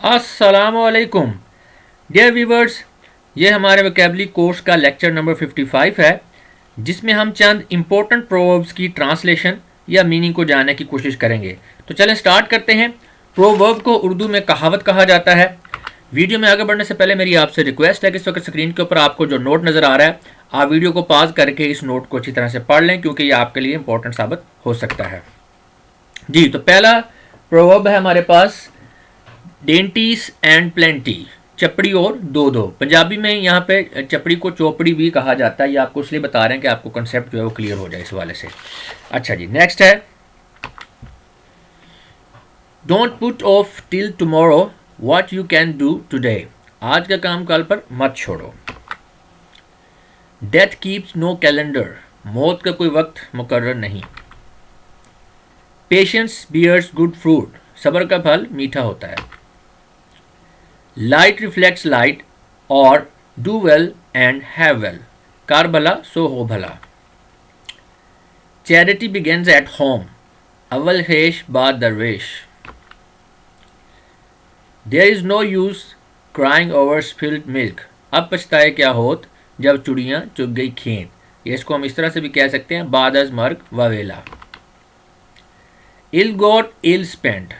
अस्सलामुअलैकुम dear viewers, ये हमारे वोकेबलरी कोर्स का लेक्चर नंबर 55 है, जिसमें हम चंद इम्पोर्टेंट प्रोवर्ब्स की ट्रांसलेशन या मीनिंग को जानने की कोशिश करेंगे। तो चलें स्टार्ट करते हैं। प्रोवर्ब को उर्दू में कहावत कहा जाता है। वीडियो में आगे बढ़ने से पहले मेरी आपसे रिक्वेस्ट है कि इस वक्त स्क्रीन के ऊपर आपको जो नोट नज़र आ रहा है, आप वीडियो को पॉज करके इस नोट को अच्छी तरह से पढ़ लें, क्योंकि ये आपके लिए इंपॉर्टेंट साबित हो सकता है। जी, तो पहला प्रोवर्ब है हमारे पास, डेंटीस एंड प्लेंटी, चपड़ी और दो दो। पंजाबी में यहाँ पे चपड़ी को चौपड़ी भी कहा जाता है। ये आपको इसलिए बता रहे हैं कि आपको कंसेप्ट जो है वो क्लियर हो जाए इस वाले से। अच्छा जी, नेक्स्ट है, don't put off till tomorrow what you can do today, आज का काम कल पर मत छोड़ो। डेथ कीप्स नो कैलेंडर, मौत का कोई वक्त मुकर्रर नहीं। पेशेंस बियर्स गुड फ्रूट, सब्र का फल मीठा होता है। लाइट रिफ्लेक्ट्स लाइट और do well and have well, कर भला सो हो भला। चैरिटी बिगिंस एट होम, अव्वल खेश बाद दरवेश। There is no use crying over spilled milk, अब पछताए क्या होत जब चुड़ियाँ चुग गई खेत। ये इसको हम इस तरह से भी कह सकते हैं, बाद अज मर्ग ववेला। इल गॉट इल स्पेंट,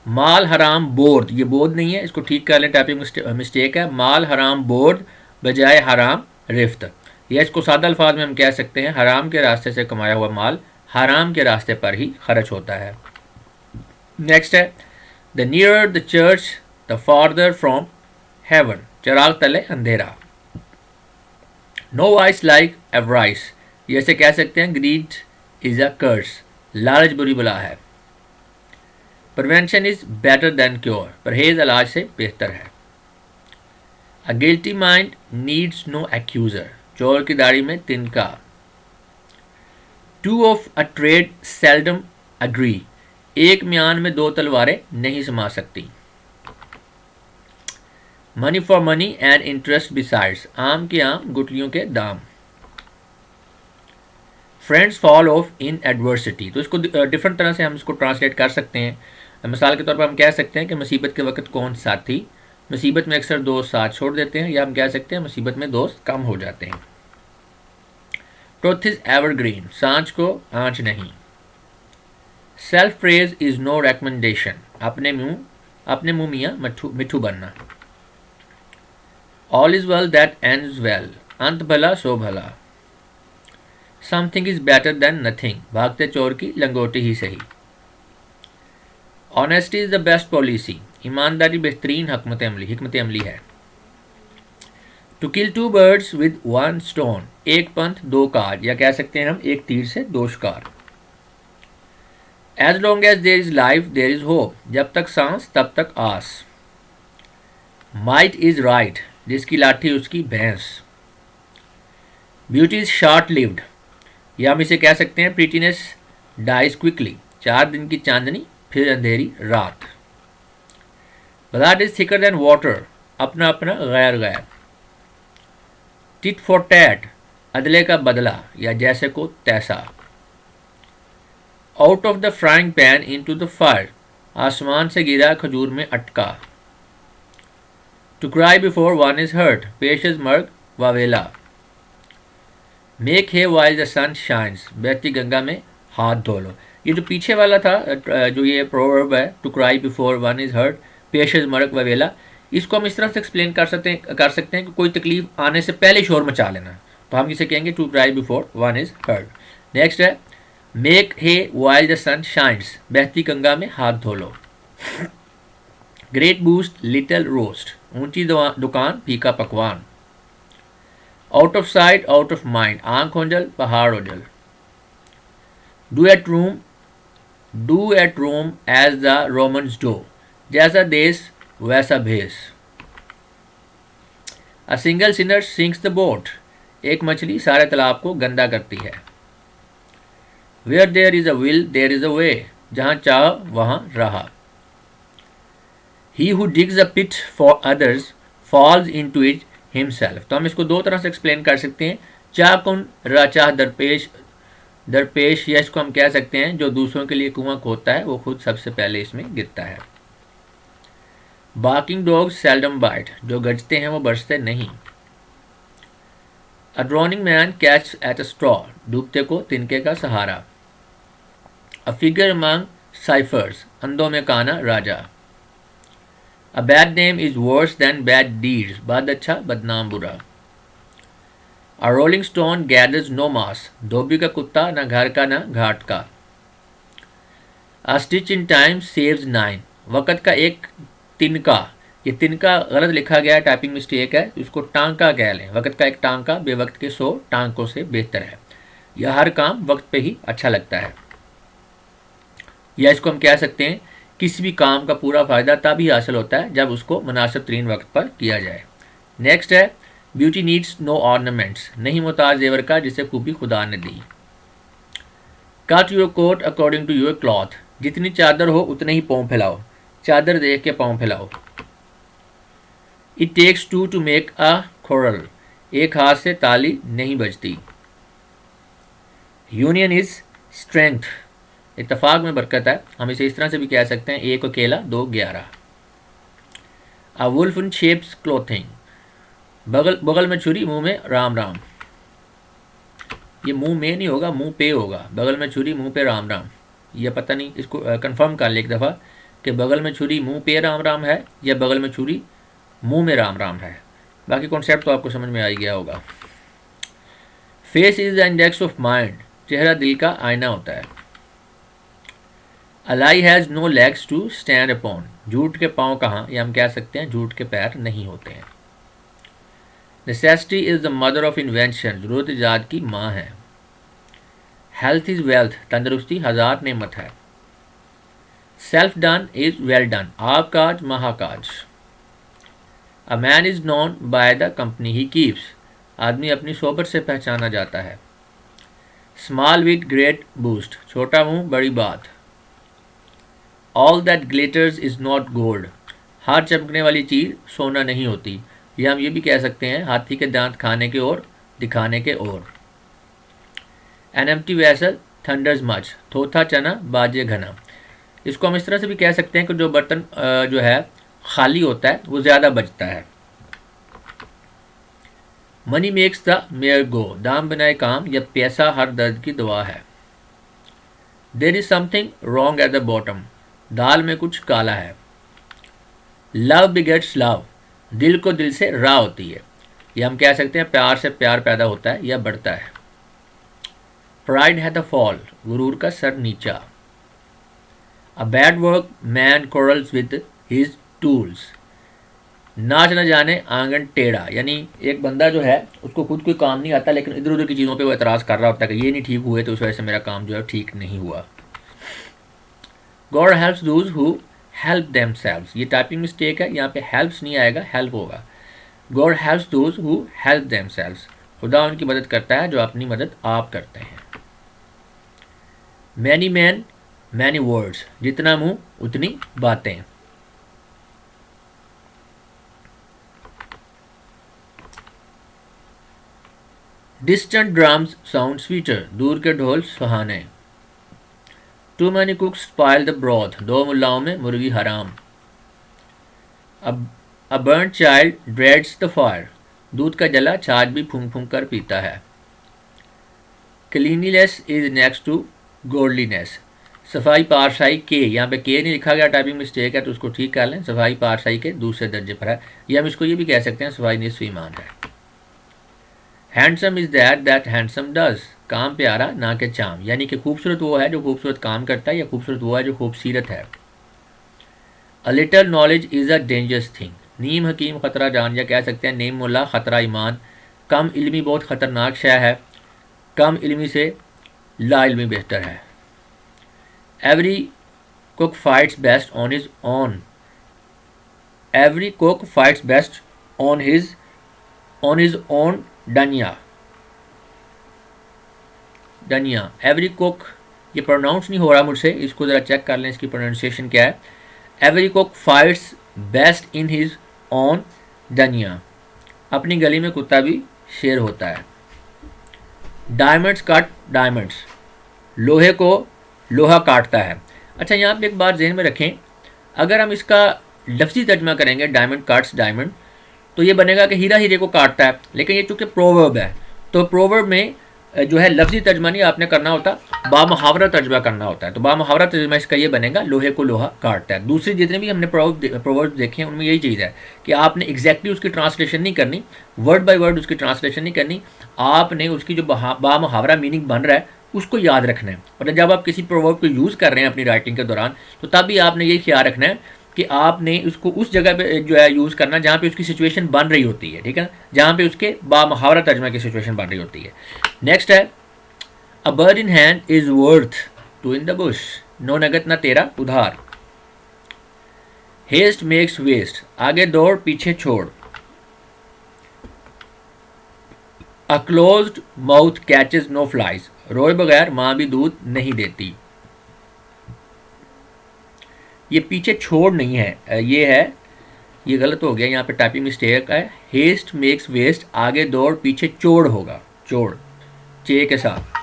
माल हराम बोर्ड, ये बोर्ड नहीं है, इसको ठीक कर लें, टाइपिंग मिस्टेक है। माल हराम बोर्ड बजाय हराम रिफ्त, या इसको सादा अल्फाज में हम कह सकते हैं, हराम के रास्ते से कमाया हुआ माल हराम के रास्ते पर ही खर्च होता है। नेक्स्ट है, the near the church the farther from heaven, चराग तले अंधेरा। नो वाइस लाइक एवराइस, ये ऐसे कह सकते हैं, ग्रीड इज अ कर्स, लालच बुरी बला है। Prevention is better than cure, परहेज इलाज से बेहतर है। A guilty mind needs no accuser, चोर की दाढ़ी में तिनका। Two of a trade seldom agree, एक म्यान में दो तलवारें नहीं समा सकती। Money for money and interest besides, आम के आम गुटलियों के दाम। Friends fall off in adversity, तो इसको डिफरेंट तरह से हम इसको ट्रांसलेट कर सकते हैं। मिसाल के तौर पर हम कह सकते हैं कि मुसीबत के वक्त कौन साथी, मुसीबत में अक्सर दोस्त साथ छोड़ देते हैं, या हम कह सकते हैं मुसीबत में दोस्त कम हो जाते हैं। ट्रुथ इज एवरग्रीन, सांच को आंच नहीं। Self praise is no recommendation, अपने मुंह मियाँ मिठू बनना। All is well that ends well, अंत भला सो भला। Something is better than nothing, भागते चोर की लंगोटी ही सही। Honesty is the best policy, ईमानदारी बेहतरीन हिकमत अमली है। To kill two birds with one stone, एक पंथ दो काज, या कह सकते हैं हम एक तीर से दो शिकार। As long as there is life there is hope, जब तक सांस तब तक आस। माइट इज राइट, जिसकी लाठी उसकी भैंस। ब्यूटी इज शॉर्ट लिव्ड, या हम इसे कह सकते हैं प्रीटीनेस डाइज क्विकली, 4 दिन की चांदनी फिर अंधेरी रात। Blood is thicker than water, अपना अपना गैर गैर। टिट फॉर टैट, अदले का बदला या जैसे को तैसा। Out of the frying pan into the fire, आसमान से गिरा खजूर में अटका। To cry before one is hurt, पेशेज मर्ग वावेला। Make hay while the sun shines, बहती गंगा में हाथ धो लो। ये जो पीछे वाला था, जो ये प्रोवर्ब है, to cry before one is hurt पेशेज मर्ग ववेला, इसको हम इस तरह से एक्सप्लेन कर सकते हैं कि कोई तकलीफ आने से पहले शोर मचा लेना, तो हम इसे कहेंगे to cry before one is hurt. Next है, make hay while the sun shines, बहती गंगा में हाथ धो लो। ग्रेट बूस्ट लिटिल रोस्ट, ऊंची दुकान फीका पकवान। Out of sight out of mind, आंख ओंजल पहाड़ ओझल। Do at Rome as the Romans do, जैसा देश वैसा भेष। A single sinner sinks the boat, एक मछली सारे तालाब को गंदा करती है। Where there is a will there is a way, जहाँ चाह वहाँ राह। He who digs a pit for others falls into it himself, तो हम इसको दो तरह से एक्सप्लेन कर सकते हैं, चाह कुन राचाह दरपेश, या इसको हम कह सकते हैं जो दूसरों के लिए कुआं खोदता है वो खुद सबसे पहले इसमें गिरता है। बार्किंग डॉग्स सेल्डम बाइट, जो गरजते हैं वो बरसते नहीं। A drowning man catch at a straw, डूबते को तिनके का सहारा। अ फिगर अमंग साइफर्स, अंधों में काना राजा। A bad name is worse than bad deeds, बद अच्छा बदनाम बुरा। A rolling stone gathers no moss, धोबी का कुत्ता न घर का न घाट का। A stitch in time saves nine, वक़्त का एक तिनका, ये तिनका गलत लिखा गया है, टाइपिंग मिस्टेक है, इसको टांका कह लें। वक़्त का एक टांका बेवक्त के 100 टांकों से बेहतर है। यह हर काम वक्त पे ही अच्छा लगता है। या इसको हम कह सकते हैं किसी भी काम का पूरा फ़ायदा तभी हासिल होता है जब उसको मुनासिब तरीन वक्त पर किया जाए। नेक्स्ट है ब्यूटी नीड्स नो ऑर्नामेंट्स, नहीं मोहताज जेवर का जिसे खूबी खुदा ने दी। Cut your coat according to your cloth, जितनी चादर हो उतने ही पाँव फैलाओ, चादर देख के पाँव फैलाओ। It takes two to make a quarrel, एक हाथ से ताली नहीं बजती। यूनियन इज स्ट्रेंथ, इत्तेफाक में बरकत है। हम इसे इस तरह से भी कह सकते हैं, एक अकेला दो 11। A wolf in sheep's clothing, बगल बगल में छुरी मुंह में राम राम। ये मुंह में नहीं होगा, मुंह पे होगा। बगल में छुरी मुंह पे राम राम, ये पता नहीं, इसको कंफर्म कर ले एक दफ़ा कि बगल में छुरी मुंह पे राम राम है या बगल में छुरी मुंह में राम राम है। बाकी कॉन्सेप्ट तो आपको समझ में आ ही गया होगा। Face is the index of mind, चेहरा दिल का आईना होता है। A lie has no legs to stand upon, झूठ के पाँव कहाँ, या हम कह सकते हैं झूठ के पैर नहीं होते हैं। Necessity is the mother of invention, जरूरत ईजाद की माँ है। हेल्थ इज वेल्थ, तंदुरुस्ती हजार नेमत है। Self done is well done, आप काज महाकाज। A man is known by the company he keeps, आदमी अपनी सोबत से पहचाना जाता है। स्मॉल विद ग्रेट बूस्ट, छोटा मुंह बड़ी बात। All that glitters is not gold, हाथ चमकने वाली चीज़ सोना नहीं होती। या हम ये भी कह सकते हैं हाथी के दांत खाने के और दिखाने के और। An empty vessel thunders much, थोथा चना बाजे घना। इसको हम इस तरह से भी कह सकते हैं कि जो बर्तन जो है खाली होता है वो ज़्यादा बचता है। मनी मेक्स द मेयर गो, दाम बनाए काम, या पैसा हर दर्द की दवा है। There is something wrong at the bottom, दाल में कुछ काला है। लव बिगेट्स लव, दिल को दिल से राह होती है। या हम कह सकते हैं प्यार से प्यार पैदा होता है या बढ़ता है। प्राइड है द फॉल, गुरूर का सर नीचा। A bad work man corals with his tools, नाच न जाने आंगन टेढ़ा, यानी एक बंदा जो है उसको खुद कोई काम नहीं आता लेकिन इधर उधर की चीज़ों पे वो एतराज़ कर रहा होता है कि ये नहीं ठीक हुए तो उस वजह से मेरा काम जो है ठीक नहीं हुआ। God helps those who help themselves, ये टाइपिंग मिस्टेक है, यहाँ पे हेल्प्स नहीं आएगा, हेल्प होगा। God helps those who help themselves, खुदा उनकी मदद करता है जो अपनी मदद आप करते हैं। मैनी मैन मैनी वर्ड्स, जितना मुंह उतनी बातें। डिस्टेंट ड्रम्स साउंड स्वीटर, दूर के ढोल सुहाने। Too many cooks spoil the broth, दो मुल्लाओं में मुर्गी हराम। A burn child dreads the fire, दूध का जला छाछ भी फूंक फूंक कर पीता है। क्लीनिनेस इज नेक्स्ट टू गोल्डलीनेस, सफाई पारसाई के, यहाँ पे के नहीं लिखा गया, टाइपिंग मिस्टेक है तो उसको ठीक कर लें, सफाई पारसाई के दूसरे दर्जे पर है। या हम इसको ये भी कह सकते हैं सफाई निस्फ ईमान है। Handsome is that handsome does, काम प्यारा ना के चाम, यानी कि खूबसूरत वो है जो खूबसूरत काम करता है या खूबसूरत वो है जो खूबसूरत है। A little knowledge is a dangerous thing, नीम हकीम ख़तरा जान, या कह सकते हैं नीम मुल्ला ख़तरा ईमान। कम इल्मी बहुत ख़तरनाक शय है, कम इल्मी से ला इल्मी बेहतर है। Every cook fights best on his own, every cook fights best on his own डनिया। डनिया एवरी कुक, ये प्रोनाउंस नहीं हो रहा मुझसे, इसको ज़रा चेक कर लें इसकी प्रोनाउंसिएशन क्या है। Every cook fights best in his own डनिया, अपनी गली में कुत्ता भी शेर होता है। डायमंड्स कट डायमंड्स, लोहे को लोहा काटता है। अच्छा, यहाँ पे एक बात ज़हन में रखें, अगर हम इसका लफ्ज़ी तर्जमा करेंगे डायमंड काट्स डायमंड, तो ये बनेगा कि हीरा हीरे को काटता है, लेकिन ये चूँकि प्रोवर्ब है तो प्रोवर्ब में जो है लफ्ज़ी तर्जमा नहीं आपने करना होता, बामुहावरा तर्जमा करना होता है। तो बामुहावरा तर्जमा इसका ये बनेगा लोहे को लोहा काटता है। दूसरी जितने भी हमने प्रोवर्ब देखे हैं उनमें यही चीज़ है कि आपने एग्जैक्टली उसकी ट्रांसलेशन नहीं करनी, वर्ड बाय वर्ड उसकी ट्रांसलेशन नहीं करनी, आपने उसकी जो बामुहावरा मीनिंग बन रहा है उसको याद रखना है। और जब आप किसी प्रोवर्ब को यूज़ कर रहे हैं अपनी राइटिंग के दौरान तो तब भी आपने ये ख्याल रखना है कि आपने उसको उस जगह पे जो है यूज़ करना जहाँ पे उसकी सिचुएशन बन रही होती है, ठीक है, जहाँ पे उसके बामुहावरा तर्जमा की सिचुएशन बन रही होती है। नेक्स्ट है a bird in hand is worth two in the bush, नो नगत ना तेरा उधार। हेस्ट मेक्स वेस्ट, आगे दौड़ पीछे छोड़। A closed mouth catches no flies, रोए बगैर माँ भी दूध नहीं देती। ये पीछे छोड़ नहीं है, ये गलत हो गया, यहाँ पे टाइपिंग मिस्टेक है। हेस्ट मेक्स वेस्ट, आगे दौड़ पीछे चोड़ होगा, चोड़ चे के साथ।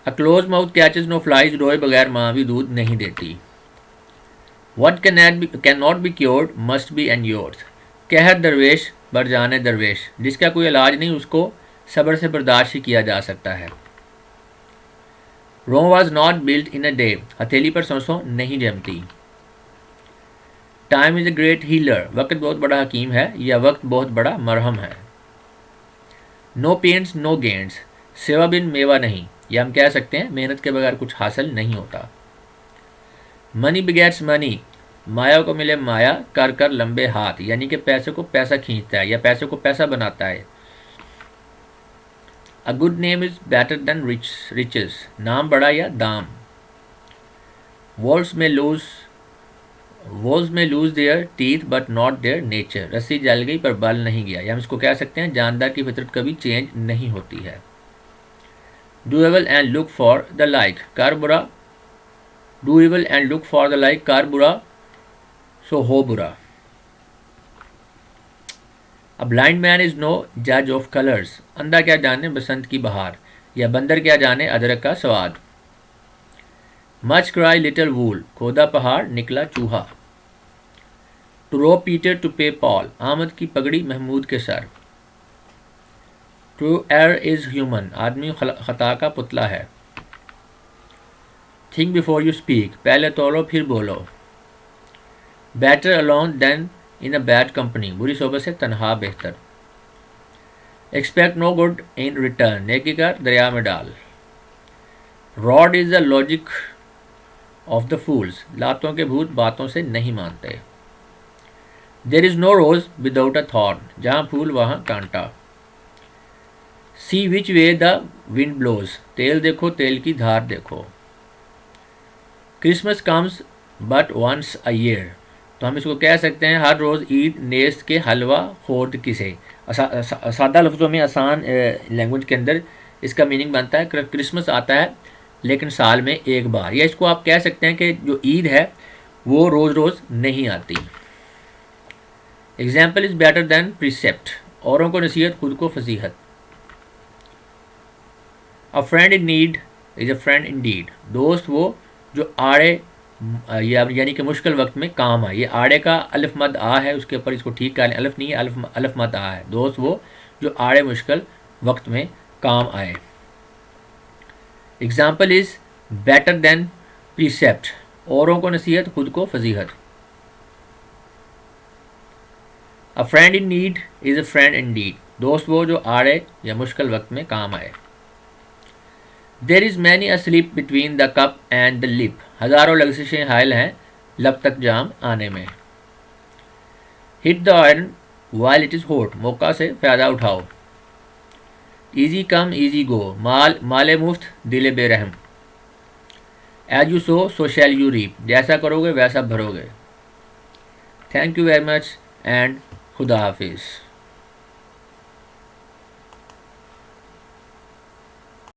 A close mouth catches no flies, रोए बगैर माँ भी दूध नहीं देती। What can not be cured must be endured, कहर दरवेश बर जाने दरवेश, जिसका कोई इलाज नहीं उसको सब्र से बर्दाश्त ही किया जा सकता है। Rome was not built in a day, हथेली पर सौ नहीं जमती। Time is a great healer, वक्त बहुत बड़ा हकीम है या वक्त बहुत बड़ा मरहम है। नो पेंट्स नो गेंट्स, सेवा बिन मेवा नहीं, या हम कह सकते हैं मेहनत के बगैर कुछ हासिल नहीं होता। मनी बिगेट्स मनी, माया को मिले माया कर कर लंबे हाथ, यानी कि पैसे को पैसा खींचता है या पैसे को पैसा बनाता है। A good name is better than riches, नाम बड़ा या दाम। Wolves may lose their teeth but not their nature, रस्सी जल गई पर बल नहीं गया, या हम इसको कह सकते हैं जानदार की फितरत कभी चेंज नहीं होती है। Do evil and look for the like, कर बुरा, do evil and look for the like, कर बुरा सो हो बुरा। A blind man is no जज ऑफ कलर्स, अंधा क्या जाने बसंत की बहार, या बंदर क्या जाने अदरक का स्वाद। मच क्राई लिटिल वूल, खोदा पहाड़ निकला चूहा। टू रो पीटर टू पे पॉल, आमद की पगड़ी महमूद के सर। टू एर इज़ ह्यूमन, आदमी खता का पुतला है। थिंक बिफोर यू स्पीक, पहले तोलो फिर बोलो। Better alone than in a bad company, बुरी सोबत से तनहा बेहतर। Expect no good in return, नेकी कर दरिया में डाल। Rod is the logic of the fools, लातों के भूत बातों से नहीं मानते। There is no rose without a thorn, जहाँ फूल वहाँ कांटा। See which way the wind blows, तेल देखो तेल की धार देखो। Christmas comes but once a year, तो हम इसको कह सकते हैं हर रोज़ ईद नेस्त के हलवा खोद किसे। सादा लफ्ज़ों में आसान लैंग्वेज के अंदर इसका मीनिंग बनता है क्रिसमस आता है लेकिन साल में एक बार, या इसको आप कह सकते हैं कि जो ईद है वो रोज़ रोज़ नहीं आती। Example is better than precept, औरों को नसीहत खुद को फसीहत। A friend in need is a friend indeed, दोस्त वो जो आड़े यानी कि मुश्किल वक्त में काम आए। ये आड़े का अलिफ मद आ है, उसके ऊपर इसको ठीक कर लें, अलिफ नहीं है अलिफ मद आ है। दोस्त वो जो आड़े मुश्किल वक्त में काम आए। Example is better than precept, औरों को नसीहत खुद को फजीहत। A friend in need is a friend indeed, दोस्त वो जो आड़े या मुश्किल वक्त में काम आए। There is many a slip between the cup and the lip, हज़ारों लग्जिशें हायल हैं लब तक जाम आने में। Hit the iron while it is hot, मौका से फ़ायदा उठाओ। ईजी कम ईजी गो, माले मुफ्त दिले बेरहम। As you sow shall you reap, जैसा करोगे वैसा भरोगे। Thank you very much and खुदा हाफिज़।